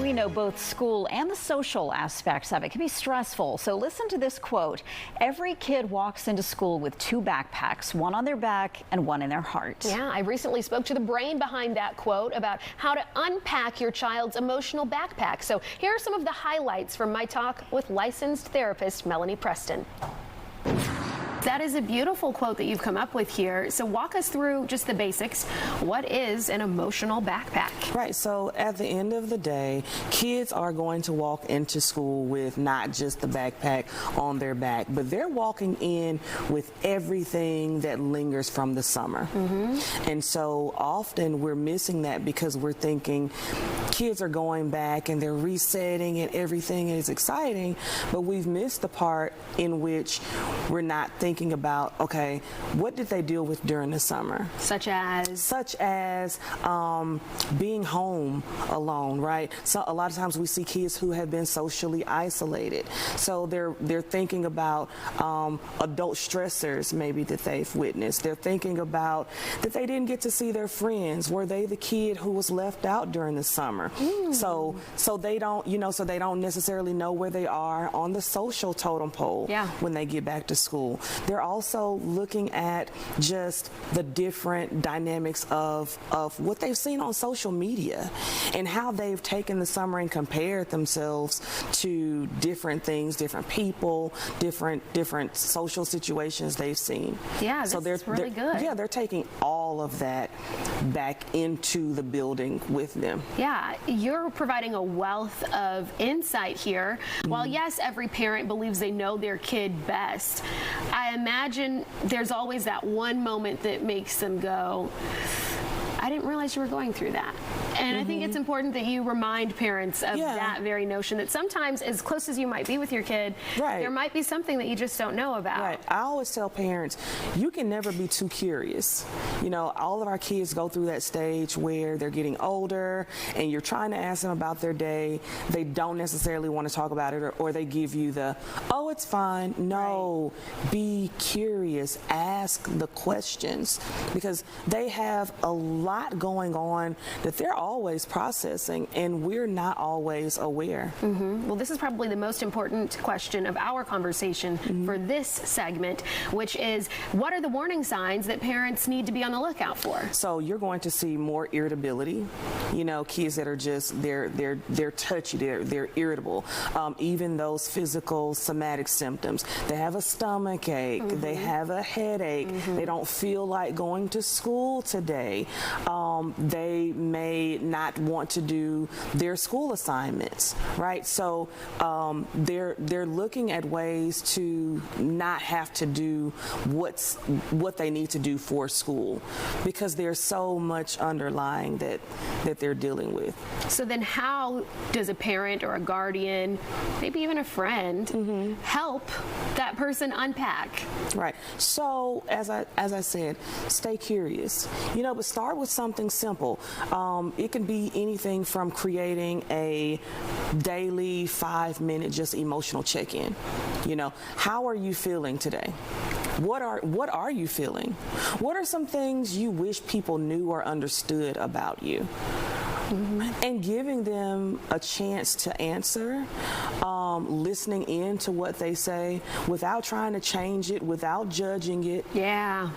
We know both school and the social aspects of it can be stressful. So listen to this quote. Every kid walks into school with two backpacks, one on their back and one in their heart. Yeah, I recently spoke to the brain behind that quote about how to unpack your child's emotional backpack. So here are some of the highlights from my talk with licensed therapist Mel Preston. That is a beautiful quote that you've come up with here. So walk us through just the basics. What is an emotional backpack? Right, so at the end of the day, kids are going to walk into school with not just the backpack on their back, but they're walking in with everything that lingers from the summer. And so often we're missing that because we're thinking kids are going back and they're resetting and everything is exciting, but we've missed the part in which we're not thinking about, okay, what did they deal with during the summer? Such as being home alone, right? So a lot of times we see kids who have been socially isolated. So they're thinking about adult stressors maybe that they've witnessed. They're thinking about that they didn't get to see their friends. Were they the kid who was left out during the summer? So they don't, so they don't necessarily know where they are on the social totem pole when they get back to school. They're also looking at just the different dynamics of what they've seen on social media and how they've taken the summer and compared themselves to different things, different people, different social situations they've seen. Yeah, so that's really good. Yeah, they're taking all of that back into the building with them. Yeah, you're providing a wealth of insight here. While yes, every parent believes they know their kid best, I imagine there's always that one moment that makes them go, I didn't realize you were going through that. And I think it's important that you remind parents of that very notion that sometimes, as close as you might be with your kid, there might be something that you just don't know about. Right. I always tell parents, you can never be too curious. All of our kids go through that stage where they're getting older and you're trying to ask them about their day. They don't necessarily want to talk about it, or they give you the, oh, it's fine. No, be curious. Ask the questions, because they have a lot going on that they're always processing, and we're not always aware. Well, this is probably the most important question of our conversation for this segment, which is, what are the warning signs that parents need to be on the lookout for? So you're going to see more irritability. Kids that are just they're touchy, they're irritable. Even those physical somatic symptoms. They have a stomach ache. They have a headache. They don't feel like going to school today. They may not want to do their school assignments, right? So they're looking at ways to not have to do what they need to do for school, because there's so much underlying that they're dealing with. So then how does a parent or a guardian, maybe even a friend, help that person unpack? Right. So as I said, stay curious. But start with something simple. It can be anything from creating a daily 5-minute just emotional check-in. How are you feeling today? What are you feeling? What are some things you wish people knew or understood about you? And giving them a chance to answer, listening in to what they say without trying to change it, without judging it.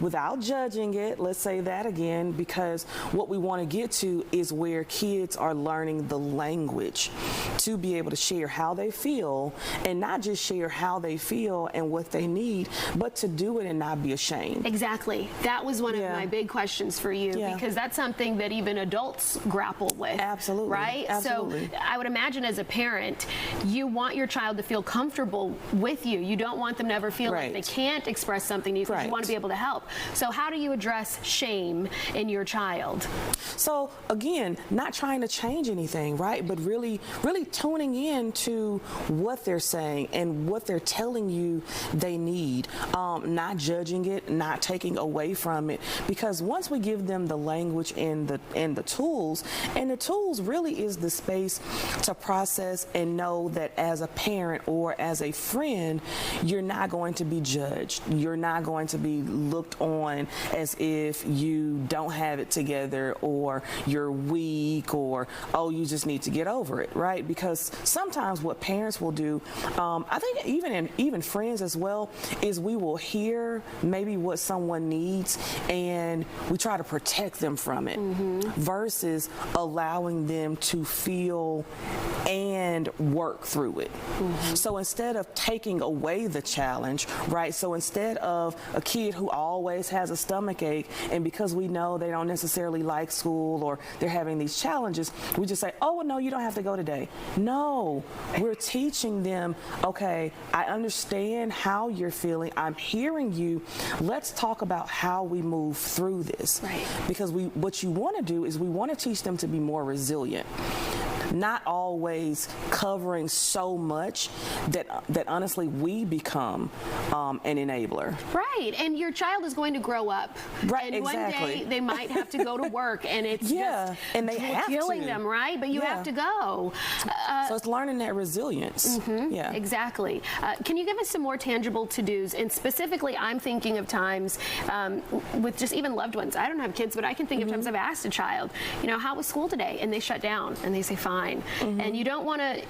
Without judging it, let's say that again, because what we want to get to is where kids are learning the language to be able to share how they feel, and not just share how they feel and what they need, but to do it and not be ashamed. Exactly. That was one of my big questions for you, because that's something that even adults grapple with. Absolutely. Right? Absolutely. So I would imagine as a parent, you want your child to feel comfortable with you. You don't want them to ever feel like they can't express something to you, because you want to be able to help. So how do you address shame in your child? So again, not trying to change anything, right? But really tuning in to what they're saying and what they're telling you they need. Not judging it, not taking away from it. Because once we give them the language and the tools, and And the tools really is the space to process and know that as a parent or as a friend, you're not going to be judged. You're not going to be looked on as if you don't have it together or you're weak or, oh, you just need to get over it, right? Because sometimes what parents will do, I think even friends as well, is we will hear maybe what someone needs and we try to protect them from it versus allowing them to feel and work through it. So instead of taking away the challenge, right? So instead of a kid who always has a stomach ache, and because we know they don't necessarily like school or they're having these challenges, we just say, oh, well, no, you don't have to go today. No, we're teaching them, okay, I understand how you're feeling. I'm hearing you. Let's talk about how we move through this. Right. Because what you want to do is we want to teach them to be more resilient. Not always covering so much that honestly we become an enabler. Right, and your child is going to grow up. Right, and exactly. one day they might have to go to work, and it's just and they have killing to. them, right? But you have to go. So it's learning that resilience. Yeah, exactly. Can you give us some more tangible to-dos? And specifically, I'm thinking of times with just even loved ones. I don't have kids, but I can think of times I've asked a child, you know, how was school today? And they shut down, and they say, fine. And you don't want to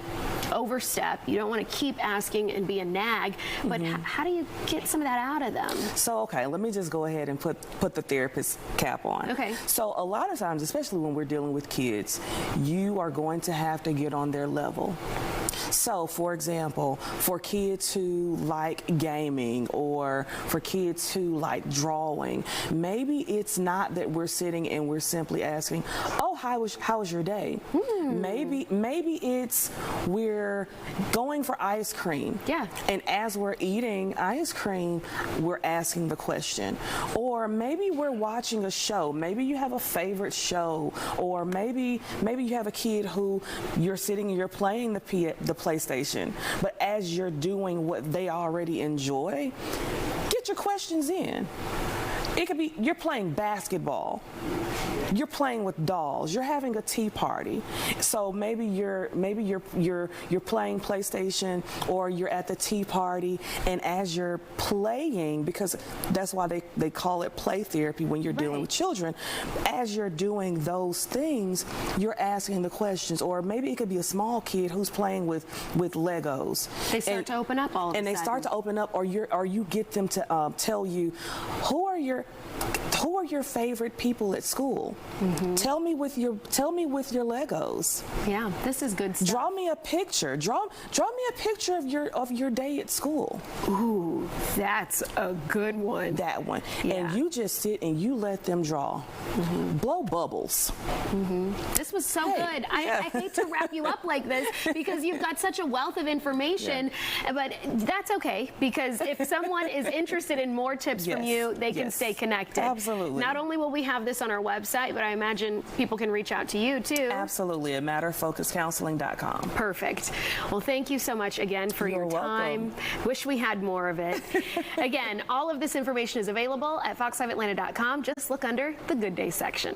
overstep. You don't want to keep asking and be a nag. But how do you get some of that out of them? So, okay, let me just go ahead and put the therapist cap on. Okay. So a lot of times, especially when we're dealing with kids, you are going to have to get on their level. So, for example, for kids who like gaming or for kids who like drawing, maybe it's not that we're sitting and we're simply asking, oh, how was your day? Maybe it's we're going for ice cream. Yeah. And as we're eating ice cream, we're asking the question. Or maybe we're watching a show. Maybe you have a favorite show. Or maybe you have a kid who you're sitting and you're playing the PlayStation. But as you're doing what they already enjoy, get your questions in. It could be you're playing basketball, you're playing with dolls, you're having a tea party. So maybe you're playing PlayStation or you're at the tea party, and as you're playing, because that's why they call it play therapy when you're dealing with children, as you're doing those things, you're asking the questions. Or maybe it could be a small kid who's playing with Legos. They start to open up all of a sudden. And they start to open up, or you get them to tell you, who are your favorite people at school? Tell me with your Legos. Yeah, this is good stuff. Draw me a picture. Draw me a picture of your day at school. Ooh, that's a good one. That one. Yeah. And you just sit and you let them draw. Blow bubbles. This was so good. I hate to wrap you up like this because you've got such a wealth of information, but that's okay, because if someone is interested in more tips from you, they can stay connected. Absolutely. Not only will we have this on our website, but I imagine people can reach out to you too. Absolutely. At matterfocusedcounseling.com. Perfect. Well, thank you so much again for your time. Wish we had more of it. Again, all of this information is available at fox5atlanta.com. Just look under the Good Day section.